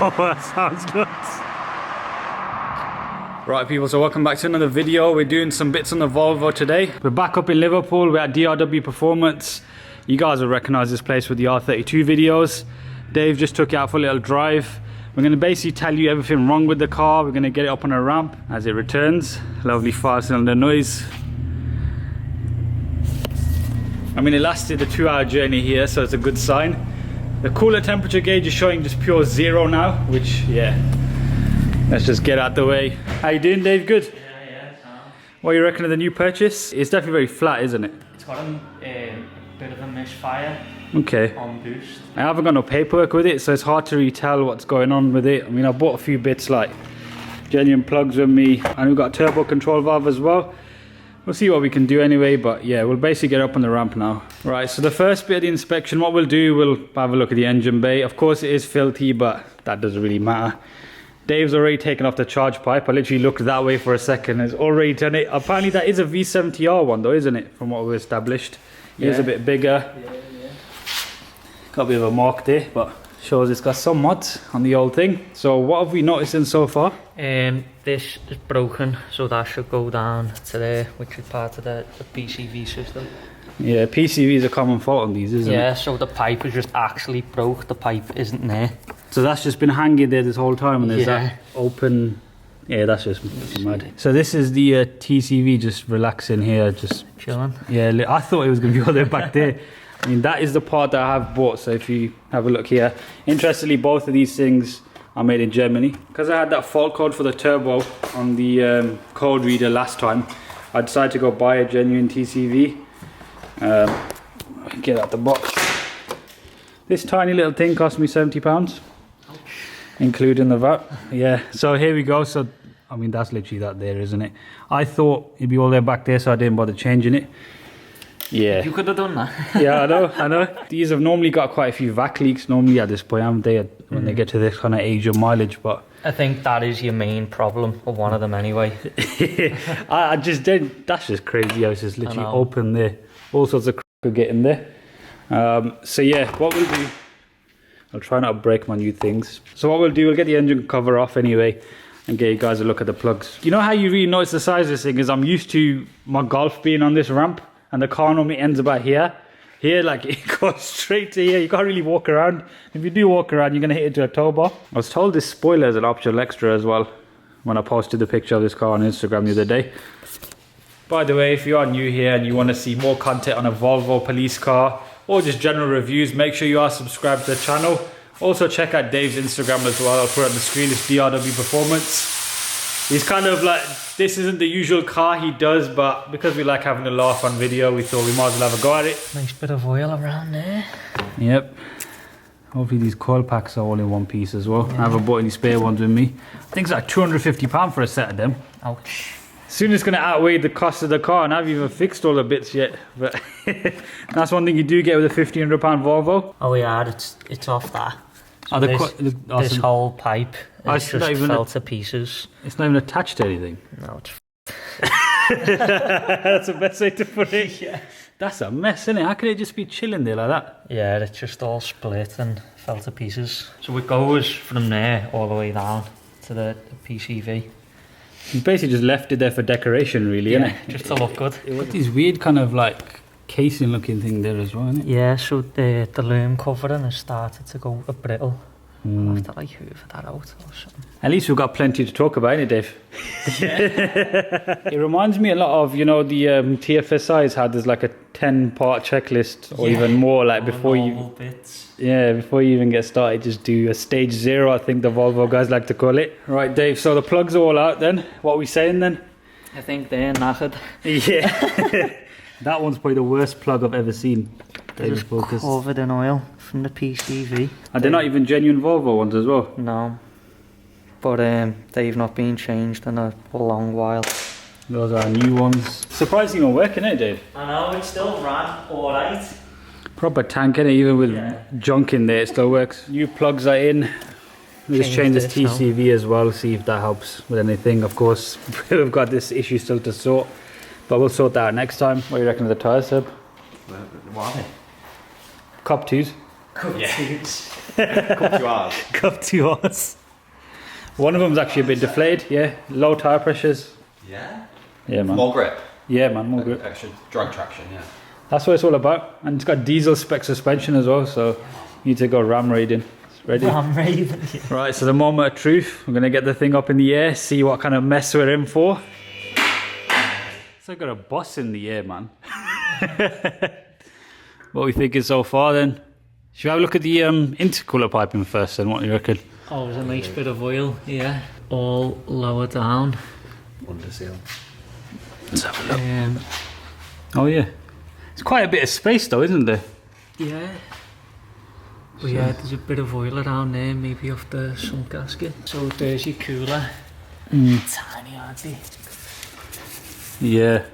Oh, that sounds good. Right people, so welcome back to another video. We're doing some bits on the Volvo today. We're back up in Liverpool. We're at DRW Performance. You guys will recognise this place with the R32 videos. Dave just took it out for a little drive. We're going to basically tell you everything wrong with the car. We're going to get it up on a ramp as it returns. Lovely 5-cylinder noise. I mean, it lasted a 2-hour journey here, so it's a good sign. The cooler temperature gauge is showing just pure 0 now, which, yeah, let's just get out the way. How you doing, Dave? Good? Yeah, What do you reckon of the new purchase? It's definitely very flat, isn't it? It's got a bit of a misfire Okay. on boost. I haven't got no paperwork with it, so it's hard to really tell what's going on with it. I mean, I bought a few bits like genuine plugs with me, and we've got a turbo control valve as well. We'll see what we can do anyway, but yeah, we'll basically get up on the ramp now. Right, so the first bit of the inspection, what we'll do, we'll have a look at the engine bay. Of course it is filthy, but that doesn't really matter. Dave's already taken off the charge pipe. I literally looked that way for a second. It's already done it. Apparently that is a V70R one though, isn't it? From what we established. It is a bit bigger. Yeah. Got a bit of a mark there, but shows it's got some mods on the old thing. So what have we noticed in so far? This is broken, so that should go down to there, which is part of the PCV system. Yeah, PCV is a common fault on these, isn't it? Yeah, so the pipe is just actually broke. The pipe isn't there. So that's just been hanging there this whole time, and there's Yeah. that open. Yeah, that's just mad. So this is the TCV just relaxing here, just Chilling. yeah. I thought it was going to be all the way back there. I mean, that is the part that I have bought. So if you have a look here, interestingly, both of these things are made in Germany. Because I had that fault code for the turbo on the code reader last time, I decided to go buy a genuine TCV. Get out the box. This tiny little thing cost me £70, including the VAT. Yeah, so here we go. So I mean, that's literally that there, isn't it? I thought it'd be all the way back there, so I didn't bother changing it. Yeah. You could have done that. Yeah, I know. These have normally got quite a few vac leaks normally at this point, haven't they, when they get to this kind of age of mileage, but I think that is your main problem, or one of them anyway. I just didn't. That's just crazy how it's just literally open there. All sorts of crap could get in there. So yeah, what we'll do, I'll try not to break my new things. So what we'll do, we'll get the engine cover off anyway and get you guys a look at the plugs. You know how you really notice the size of this thing is I'm used to my Golf being on this ramp and the car normally ends about here. Here, like, it goes straight to here. You can't really walk around. If you do walk around, you're going to hit into a tow bar. I was told this spoiler is an optional extra as well when I posted the picture of this car on Instagram the other day. By the way, if you are new here and you want to see more content on a Volvo police car or just general reviews, make sure you are subscribed to the channel. Also check out Dave's Instagram as well. I'll put it on the screen. It's DRW Performance. He's kind of like, this isn't the usual car he does, but because we like having a laugh on video, we thought we might as well have a go at it. Nice bit of oil around there. Yep. Hopefully these coil packs are all in one piece as well. Yeah. I haven't bought any spare ones with me. I think it's like £250 for a set of them. Ouch. Soon it's going to outweigh the cost of the car, and I haven't even fixed all the bits yet. But that's one thing you do get with a £1,500 Volvo. Oh yeah, it's off that. So this whole pipe is just fell to pieces. It's not even attached to anything. No, it's that's the best way to put it. Yeah. That's a mess, isn't it? How can it just be chilling there like that? Yeah, it's just all split and fell to pieces. So it goes from there all the way down to the PCV. He's basically just left it there for decoration, really, yeah, isn't it? Just to look good. It got this weird kind of like casing looking thing there as well, isn't it? Yeah, so the loom covering has started to go a brittle. I'll have to like hoover that out or something. At least we've got plenty to talk about, innit, Dave? It reminds me a lot of, you know, the TFSI's had there's like a 10-part checklist or even more, like before you even get started, just do a stage 0, I think the Volvo guys like to call it. Right, Dave, so the plugs are all out then. What are we saying then? I think they're knackered. Yeah. That one's probably the worst plug I've ever seen. They're just covered in oil from the PCV. And they're not even genuine Volvo ones as well? No. But they've not been changed in a long while. Those are new ones. Surprisingly not working, eh, Dave? I know, it still ran alright. Proper tank, innit? Even with junk in there, it still works. New plugs are in. We'll just change this TCV as well, see if that helps with anything. Of course, we've got this issue still to sort, but we'll sort that out next time. What do you reckon of the tyres, Seb? What are they? Cop 2s. Cup tubes. Cup to ours. Cup to ours. One of them's actually a bit deflated, yeah. Low tire pressures. Yeah. Yeah, man. More grip. Yeah, man, more grip. Extra drag traction, yeah. That's what it's all about. And it's got diesel spec suspension as well, so you need to go ram raiding. It's ready. Ram raiding. Right, so the moment of truth. We're going to get the thing up in the air, see what kind of mess we're in for. It's like got a bus in the air, man. What we thinking so far then? Should we have a look at the intercooler piping first then? What do you reckon? Oh, there's a nice bit of oil here. All lower down. Under seal. Let's have a look. Oh yeah. It's quite a bit of space though, isn't there? Yeah. But yeah, there's a bit of oil around there, maybe off the sump gasket. So there's your cooler. Tiny, aren't they? Yeah.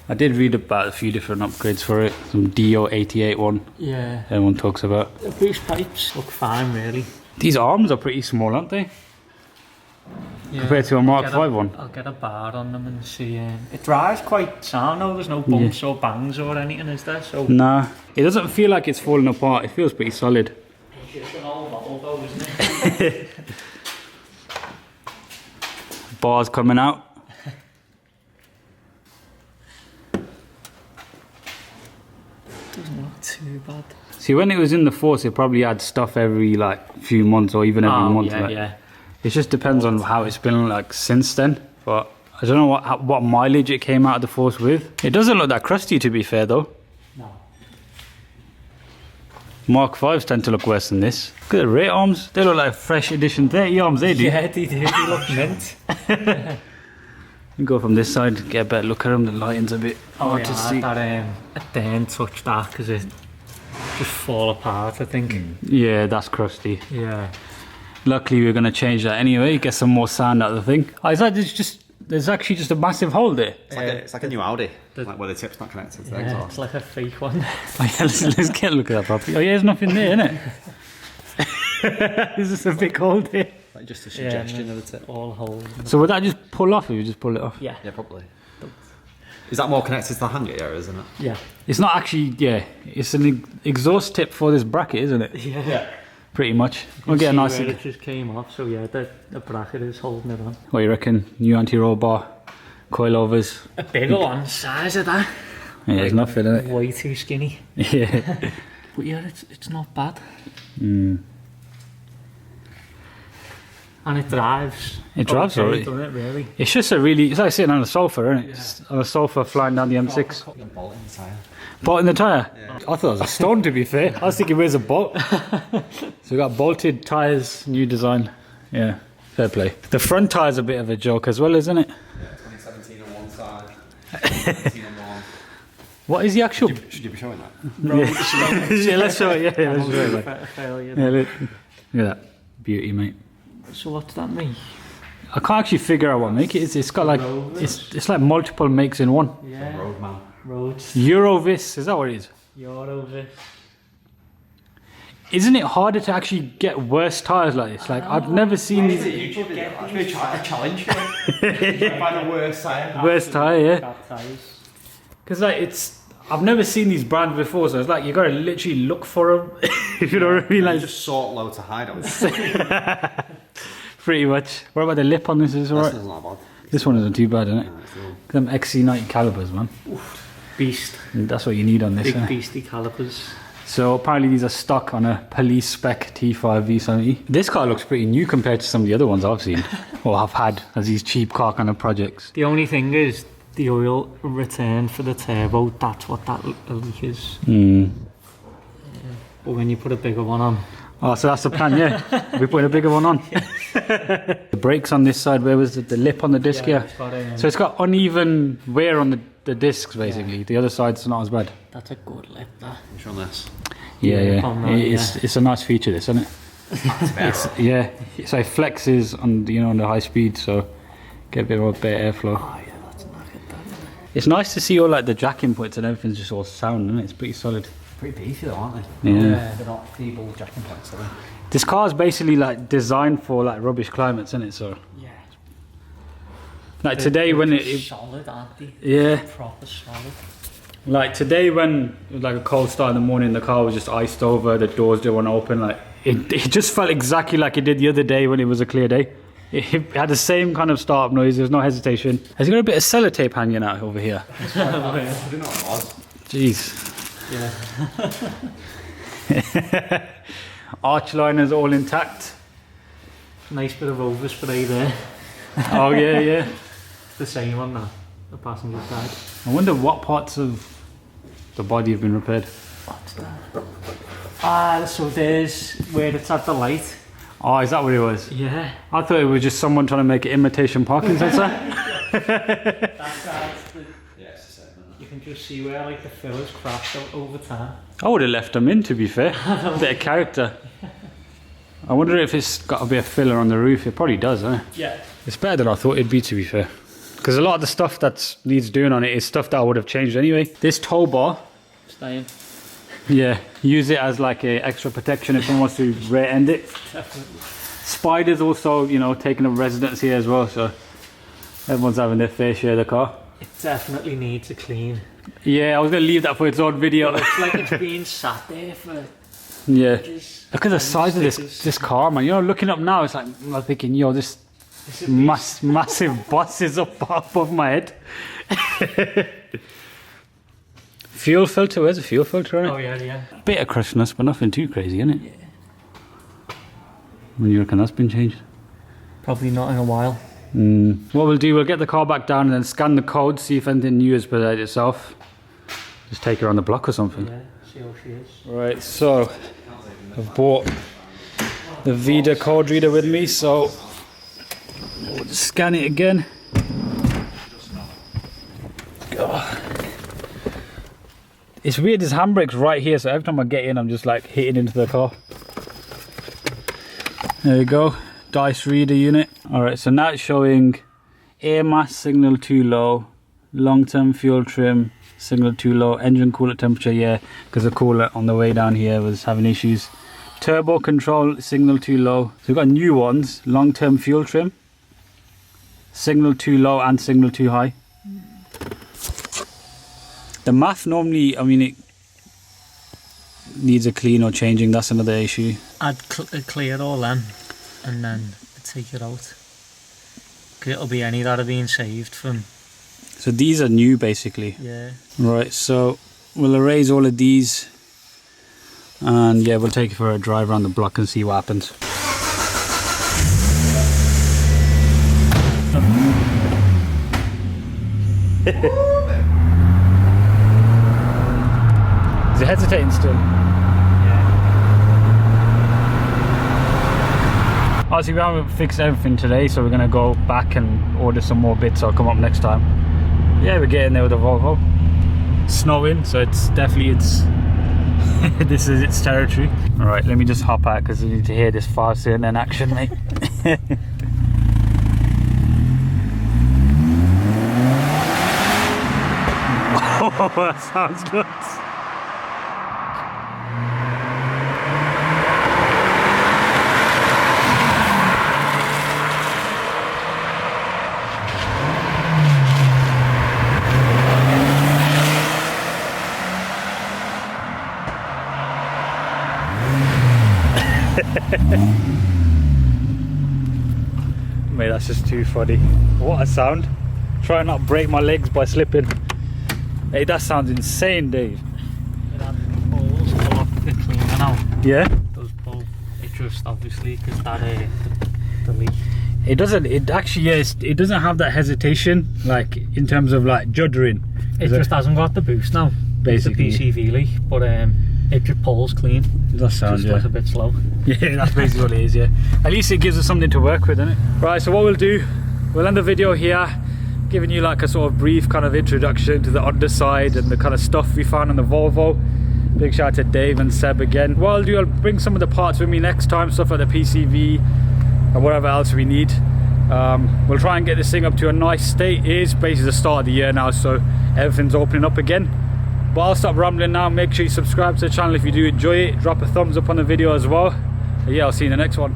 I did read about a few different upgrades for it. Some DO88 one. Yeah. Everyone talks about. The boost pipes look fine, really. These arms are pretty small, aren't they? Yeah. Compared to a Mark V one. I'll get a bar on them and see. It drives quite sound though, there's no bumps or bangs or anything, is there? So Nah, it doesn't feel like it's falling apart. It feels pretty solid. it's an old model though, isn't it? Bars coming out. Doesn't look too bad. See, when it was in the Force, it probably had stuff every like few months or even every month. Yeah, like. yeah. It just depends on how it's been like since then. But I don't know what mileage it came out of the Force with. It doesn't look that crusty, to be fair, though. No. Mark V's tend to look worse than this. Look at the rear arms. They look like fresh edition 30 arms, they do. Yeah, they do. They look mint. You go from this side, get a better look at them. The lighting's a bit hard to see. I didn't touch that because it just fall apart, I think. Yeah, that's crusty. Yeah. Luckily, we're going to change that anyway. Get some more sand out of the thing. Oh, is that there's actually just a massive hole there. It's like a new Audi. Like where the tip's not connected to the exhaust. It's like a fake one. Oh, yeah, let's get a look at that properly. Oh yeah, there's nothing there, isn't it? There's just a big hole there. Like just a suggestion of the tip. All holes. So would that just pull off if you just pull it off? Yeah. Yeah, probably. Is that more connected to the hanger, yeah, isn't it? Yeah. It's not actually, yeah, it's an exhaust tip for this bracket, isn't it? Yeah. Pretty much. We'll get a nice... It just came off, so yeah, the bracket is holding it on. What do you reckon? New anti-roll bar, coilovers. A bigger one, size of that. Yeah, there's nothing in it. Way too skinny. Yeah. But yeah, it's not bad. And it drives. It drives alright. Doesn't it, really? It's just it's like sitting on a sofa, isn't it? Yeah. It's on a sofa flying down the M6. Bolt in the tyre. Bolt in the tyre? Yeah. I thought it was a stone, to be fair. I was thinking, where's a bolt? So we got bolted tyres, new design. Yeah, fair play. The front tyre's a bit of a joke as well, isn't it? Yeah, 2017 on one side, 2017 on one. What is the actual... Should you be showing that? Yeah, let's show it. Yeah, let's show it. Failure. Yeah, look at that. Beauty, mate. So what's that mean? I can't actually figure out what make it is. It's got like... It's like multiple makes in one. Yeah. Roadman. Roads. Eurovis, is that what it is? Eurovis. Isn't it harder to actually get worse tyres like this? Like, I've never seen these... YouTube video. Actually, try a challenge. Find the worst tyre. Worst tyre, yeah. Bad tyres. Because like I've never seen these brands before, so it's like you got to literally look for them. If you know what I mean, like just sort low to hide them. pretty much. What about the lip on this? Is alright. This is not bad. This one isn't too bad, isn't it? No, it's all... Them XC90 calipers, man. Beast. And that's what you need on this. Big Innit? beastie calipers. So apparently these are stuck on a police spec T5 V70. This car looks pretty new compared to some of the other ones I've seen or have had as these cheap car kind of projects. The only thing is the oil return for the turbo. That's what that leak is. But when you put a bigger one on. Oh, so that's the plan, yeah. We're putting a bigger one on. The brakes on this side, where was the lip on the disc here? So it's got uneven wear on the discs, basically. Yeah. The other side's not as bad. That's a good lip, that. Which on this? Yeah. It's a nice feature, this, isn't it? So it flexes on on the high speed, so get a bit of better airflow. Oh yeah, that's knackered, that, isn't it? It's nice to see all like the jack inputs and everything's just all sound, isn't it? It's pretty solid. Pretty beefy though, aren't they? Yeah. They're not feeble jacking points, are they? This car is basically like designed for like rubbish climates, isn't it? So yeah. like today when it solid, aren't they? yeah. Proper solid. Like today when it was like a cold start in the morning, the car was just iced over, the doors didn't want to open. Like it just felt exactly like it did the other day when it was a clear day. It had the same kind of start-up noise, there's no hesitation. Has he got a bit of sellotape hanging out over here? Jeez. Yeah. Arch liners all intact. Nice bit of overspray there. Oh yeah, yeah. The same on the passenger side. I wonder what parts of the body have been repaired. What's that? Ah, so there's where it's at the light. Oh, is that what it was? Yeah. I thought it was just someone trying to make an imitation parking sensor. That side's you can just see where like the filler's cracked out over time. I would have left them in, to be fair. A bit of character. I wonder if it's got a bit of filler on the roof. It probably does, huh? Yeah. It's better than I thought it'd be, to be fair. Because a lot of the stuff that needs doing on it is stuff that I would have changed anyway. This tow bar. Staying. Yeah, use it as like a extra protection if someone wants to rear end it. Definitely. Spiders also, you know, taking up residence here as well, so everyone's having their fair share of the car. It definitely needs a clean. Yeah, I was going to leave that for its own video. It looks like it's been sat there for yeah. ages. Look at the size of this car, man. You know, looking up now, it's like, I'm thinking, yo, this massive bus is up above my head. Fuel filter, where's the fuel filter on it? Oh yeah. Bit of crushness, but nothing too crazy, isn't it? Yeah. When you reckon that's been changed? Probably not in a while. What we'll do, we'll get the car back down and then scan the code, see if anything new has presented itself. Just take her on the block or something. Yeah, see how she is. Right, so I've bought the Vida code reader with me, so we'll just scan it again. Oh. It's weird, this handbrake's right here, so every time I get in, I'm just like hitting into the car. There we go, dice reader unit. Alright, so now it's showing air mass signal too low, long-term fuel trim signal too low, engine coolant temperature, yeah, because the coolant on the way down here was having issues. Turbo control signal too low. So we've got new ones, long-term fuel trim, signal too low and signal too high. The math normally, I mean, it needs a clean or changing, that's another issue. I'd clear all them and then take it out. Cause it'll be any that are being saved from. So these are new basically. Yeah. Right, so we'll erase all of these and yeah, we'll take it for a drive around the block and see what happens. Is it hesitating still? Yeah. Obviously we haven't fixed everything today, so we're going to go back and order some more bits. I'll come up next time. Yeah, we're getting there with the Volvo. It's snowing, so it's definitely this is its territory. All right, let me just hop out because I need to hear this fire cylinder in action, mate. Oh, that sounds good. Mate, that's just too funny. What a sound. Try not to break my legs by slipping. Hey, that sounds insane, Dave. It had balls a lot cleaner now. Yeah? Those balls. It just obviously because that the leak. It doesn't, it actually, yes, it doesn't have that hesitation, like, in terms of, like, juddering. It just hasn't got the boost now. Basically. It's the PCV leak, but it just pulls clean. That sounds, just like a bit slow. Yeah, that's basically what it is, yeah. At least it gives us something to work with, doesn't it? Right, so what we'll do, we'll end the video here, giving you like a sort of brief kind of introduction to the underside and the kind of stuff we found on the Volvo. Big shout out to Dave and Seb again. What I'll do, I'll bring some of the parts with me next time, stuff like the PCV and whatever else we need. We'll try and get this thing up to a nice state. It is basically the start of the year now, so everything's opening up again. But I'll stop rambling now. Make sure you subscribe to the channel if you do enjoy it. Drop a thumbs up on the video as well. But yeah, I'll see you in the next one.